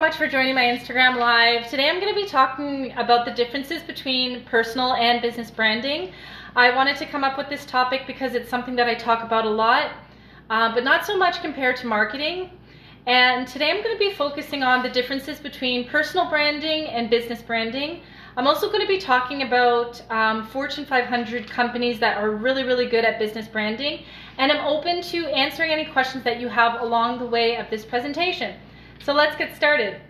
Much for joining my Instagram live. Today I'm going to be talking about the differences between personal and business branding. I wanted to come up with this topic because it's something that I talk about a lot, but not so much compared to marketing. And today I'm going to be focusing on the differences between personal branding and business branding. I'm also going to be talking about Fortune 500 companies that are really good at business branding, and I'm open to answering any questions that you have along the way of this presentation. So let's get started.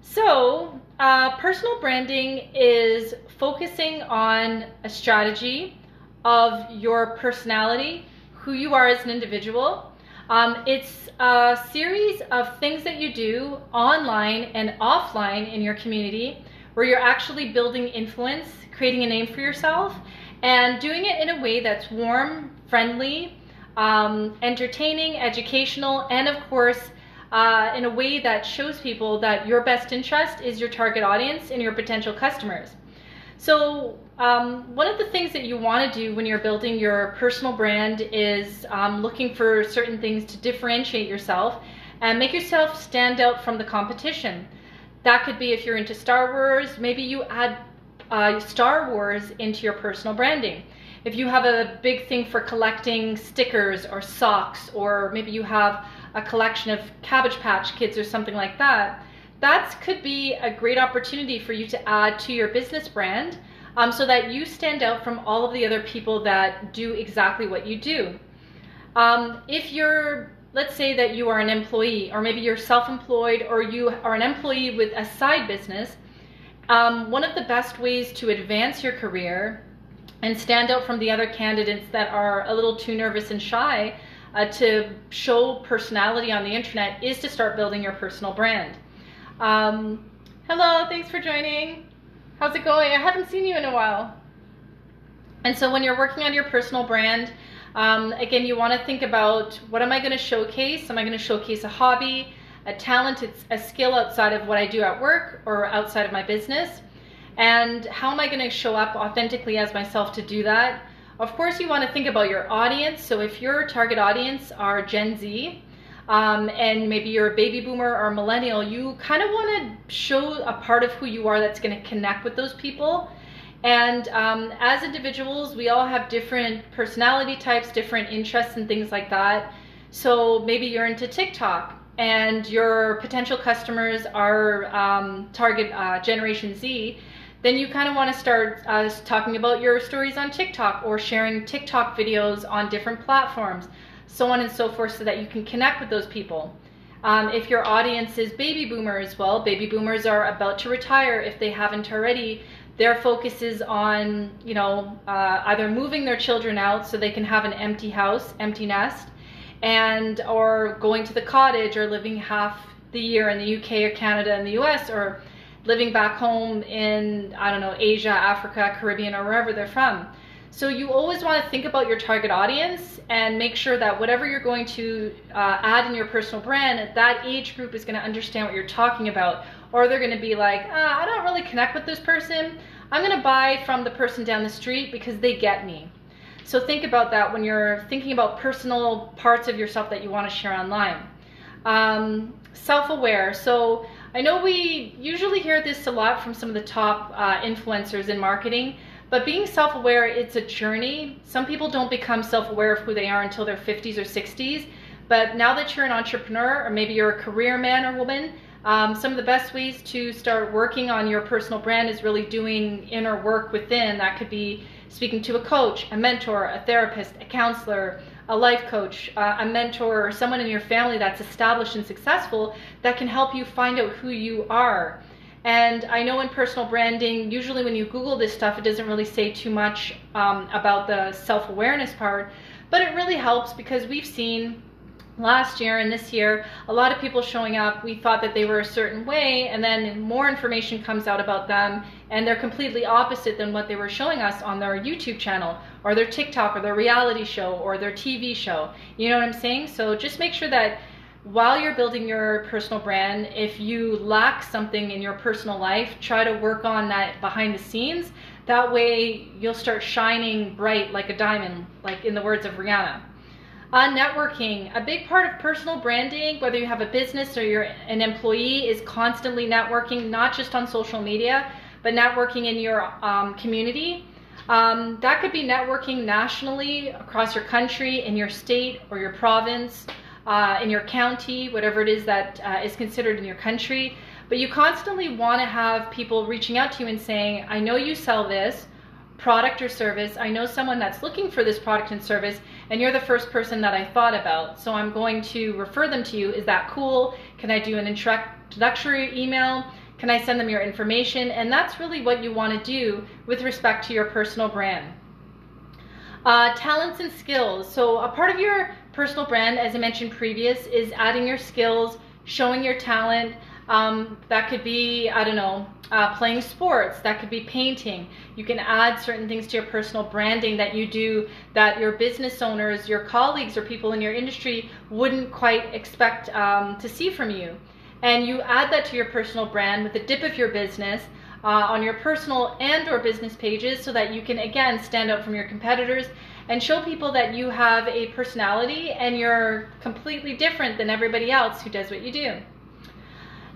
So personal branding is focusing on a strategy of your personality, who you are as an individual. It's a series of things that you do online and offline in your community where you're actually building influence, creating a name for yourself, and doing it in a way that's warm, friendly, entertaining, educational, and of course, in a way that shows people that your best interest is your target audience and your potential customers. So one of the things that you want to do when you're building your personal brand is looking for certain things to differentiate yourself and make yourself stand out from the competition. That could be if you're into Star Wars, maybe you add Star Wars into your personal branding. If you have a big thing for collecting stickers or socks, or maybe you have a collection of Cabbage Patch Kids or something like that, that could be a great opportunity for you to add to your business brand so that you stand out from all of the other people that do exactly what you do. If you're, let's say that you are an employee, or maybe you're self-employed, or you are an employee with a side business, one of the best ways to advance your career and stand out from the other candidates that are a little too nervous and shy to show personality on the internet is to start building your personal brand. Hello, thanks for joining. How's it going? I haven't seen you in a while. And so when you're working on your personal brand, again, you want to think about, what am I going to showcase? Am I going to showcase a hobby, a talent, a skill outside of what I do at work or outside of my business? And how am I going to show up authentically as myself to do that? Of course, you want to think about your audience. So if your target audience are Gen Z, and maybe you're a baby boomer or a millennial, you kind of want to show a part of who you are that's going to connect with those people. And as individuals, we all have different personality types, different interests and things like that. So maybe you're into TikTok and your potential customers are target Generation Z. Then you kind of want to start talking about your stories on TikTok or sharing TikTok videos on different platforms, so on and so forth, so that you can connect with those people. If your audience is baby boomers, well, baby boomers are about to retire if they haven't already. Their focus is on, either moving their children out so they can have an empty house, empty nest, and or going to the cottage, or living half the year in the UK or Canada and the US, or living back home in, I don't know, Asia, Africa, Caribbean, or wherever they're from. So you always want to think about your target audience and make sure that whatever you're going to add in your personal brand, that age group is going to understand what you're talking about. Or they're going to be like, I don't really connect with this person. I'm going to buy from the person down the street because they get me. So think about that when you're thinking about personal parts of yourself that you want to share online. Self-aware. So I know we usually hear this a lot from some of the top influencers in marketing, but being self-aware, it's a journey. Some people don't become self-aware of who they are until their 50s or 60s, but now that you're an entrepreneur, or maybe you're a career man or woman, some of the best ways to start working on your personal brand is really doing inner work within. That could be speaking to a coach, a mentor, a therapist, a counselor, a life coach, a mentor, or someone in your family that's established and successful that can help you find out who you are. And I know in personal branding, usually when you Google this stuff, it doesn't really say too much about the self-awareness part, but it really helps because we've seen last year and this year a lot of people showing up. We thought that they were a certain way, and then more information comes out about them and they're completely opposite than what they were showing us on their YouTube channel or their TikTok or their reality show or their TV show. You know what I'm saying? So just make sure that while you're building your personal brand, if you lack something in your personal life, try to work on that behind the scenes. That way you'll start shining bright like a diamond, like in the words of Rihanna. Networking. A big part of personal branding, whether you have a business or you're an employee, is constantly networking, not just on social media, but networking in your community. That could be networking nationally, across your country, in your state or your province, in your county, whatever it is that is considered in your country. But you constantly want to have people reaching out to you and saying, I know you sell this product or service. I know someone that's looking for this product and service, and you're the first person that I thought about. So I'm going to refer them to you. Is that cool? Can I do an introductory email? Can I send them your information? And that's really what you want to do with respect to your personal brand. Talents and skills. So a part of your personal brand, as I mentioned previous, is adding your skills, showing your talent. That could be, I don't know, playing sports. That could be painting. You can add certain things to your personal branding that you do that your business owners, your colleagues, or people in your industry wouldn't quite expect to see from you. And you add that to your personal brand with the dip of your business on your personal and or business pages, so that you can, again, stand out from your competitors and show people that you have a personality and you're completely different than everybody else who does what you do.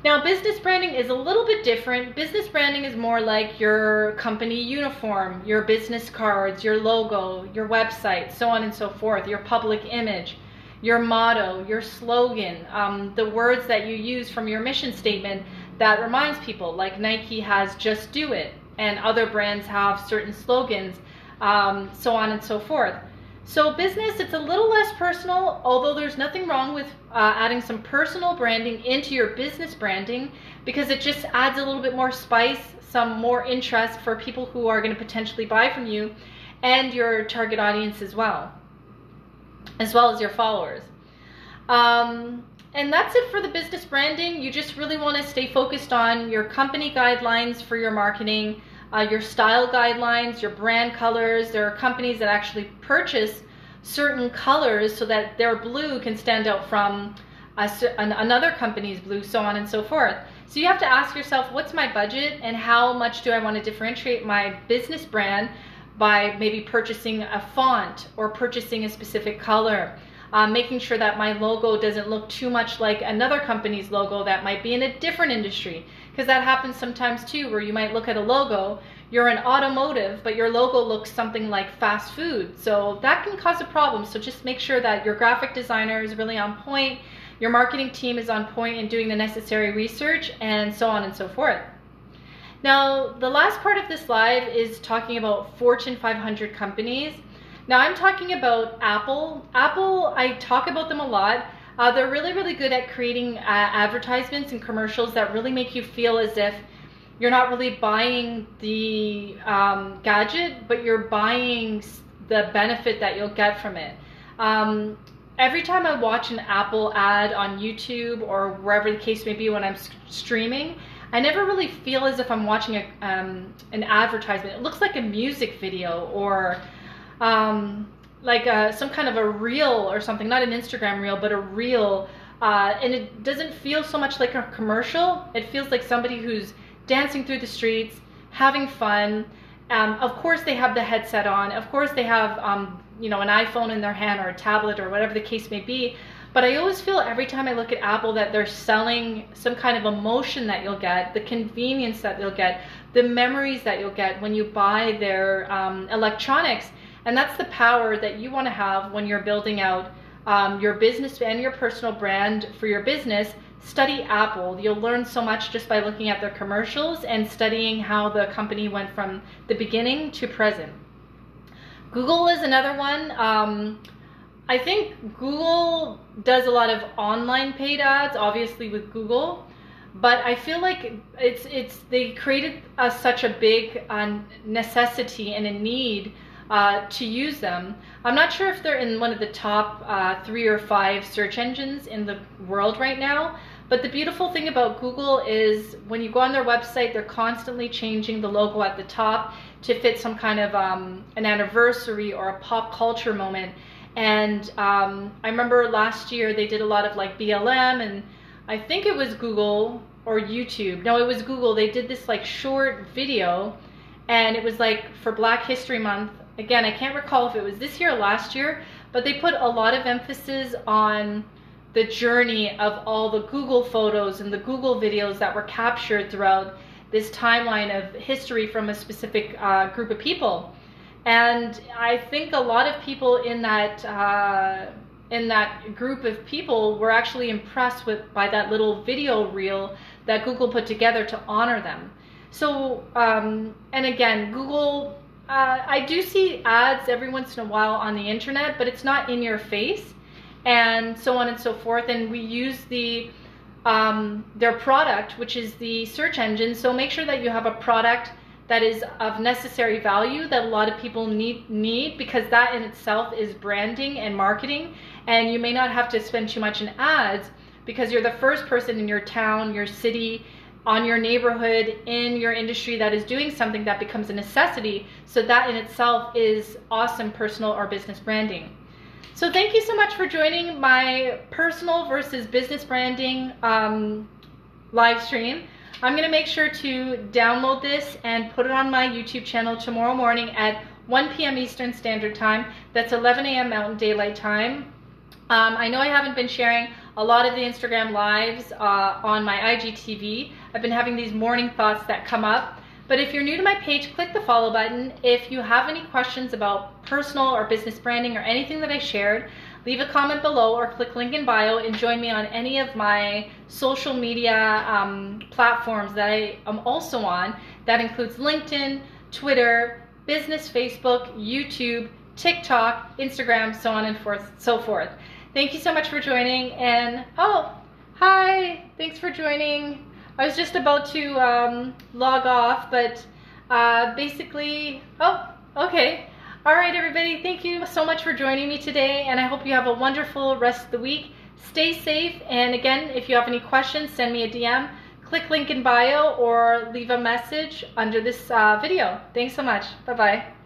Now, business branding is a little bit different. Business branding is more like your company uniform, your business cards, your logo, your website, so on and so forth, your public image, your motto, your slogan, the words that you use from your mission statement that reminds people, like Nike has "Just Do It," and other brands have certain slogans, so on and so forth. So business, it's a little less personal, although there's nothing wrong with adding some personal branding into your business branding, because it just adds a little bit more spice, some more interest for people who are going to potentially buy from you and your target audience as well as your followers. And that's it for the business branding. You just really want to stay focused on your company guidelines for your marketing, your style guidelines, your brand colors. There are companies that actually purchase certain colors so that their blue can stand out from another company's blue, so on and so forth. So you have to ask yourself, what's my budget and how much do I want to differentiate my business brand by maybe purchasing a font or purchasing a specific color, making sure that my logo doesn't look too much like another company's logo that might be in a different industry. Because that happens sometimes too, where you might look at a logo, you're in automotive, but your logo looks something like fast food. So that can cause a problem. So just make sure that your graphic designer is really on point, your marketing team is on point and doing the necessary research, and so on and so forth. Now, the last part of this live is talking about Fortune 500 companies. Now, I'm talking about Apple. Apple, I talk about them a lot. They're really, really good at creating advertisements and commercials that really make you feel as if you're not really buying the gadget, but you're buying the benefit that you'll get from it. Every time I watch an Apple ad on YouTube or wherever the case may be when I'm streaming, I never really feel as if I'm watching an advertisement. It looks like a music video or like some kind of a reel or something, not an Instagram reel, but a reel. And it doesn't feel so much like a commercial. It feels like somebody who's dancing through the streets, having fun. Of course they have the headset on. Of course they have you know, an iPhone in their hand or a tablet or whatever the case may be. But I always feel every time I look at Apple that they're selling some kind of emotion that you'll get, the convenience that you'll get, the memories that you'll get when you buy their electronics. And that's the power that you want to have when you're building out your business and your personal brand for your business. Study Apple. You'll learn so much just by looking at their commercials and studying how the company went from the beginning to present. Google is another one. I think Google does a lot of online paid ads, obviously with Google, but I feel like they created such a big necessity and a need to use them. I'm not sure if they're in one of the top 3 or 5 search engines in the world right now, but the beautiful thing about Google is when you go on their website, they're constantly changing the logo at the top to fit some kind of an anniversary or a pop culture moment. And I remember last year they did a lot of like BLM, and I think it was Google or YouTube. No, it was Google. They did this like short video, and it was like for Black History Month. Again, I can't recall if it was this year or last year, but they put a lot of emphasis on the journey of all the Google photos and the Google videos that were captured throughout this timeline of history from a specific group of people. And I think a lot of people in that group of people were actually impressed by that little video reel that Google put together to honor them. So, and again, Google, I do see ads every once in a while on the internet, but it's not in your face, and so on and so forth. And we use their product, which is the search engine. So make sure that you have a product that is of necessary value that a lot of people need, because that in itself is branding and marketing. And you may not have to spend too much in ads because you're the first person in your town, your city, on your neighborhood, in your industry that is doing something that becomes a necessity. So that in itself is awesome personal or business branding. So thank you so much for joining my personal versus business branding live stream. I'm going to make sure to download this and put it on my YouTube channel tomorrow morning at 1 p.m. Eastern Standard Time. That's 11 a.m. Mountain Daylight Time. I know I haven't been sharing a lot of the Instagram lives on my IGTV. I've been having these morning thoughts that come up. But if you're new to my page, click the follow button. If you have any questions about personal or business branding or anything that I shared, leave a comment below or click link in bio and join me on any of my social media platforms that I am also on. That includes LinkedIn, Twitter, Business Facebook, YouTube, TikTok, Instagram, so on and so forth. Thank you so much for joining. And oh, hi, thanks for joining. I was just about to log off, but basically, oh, okay. All right, everybody, thank you so much for joining me today, and I hope you have a wonderful rest of the week. Stay safe, and again, if you have any questions, send me a DM, click link in bio, or leave a message under this video. Thanks so much. Bye-bye.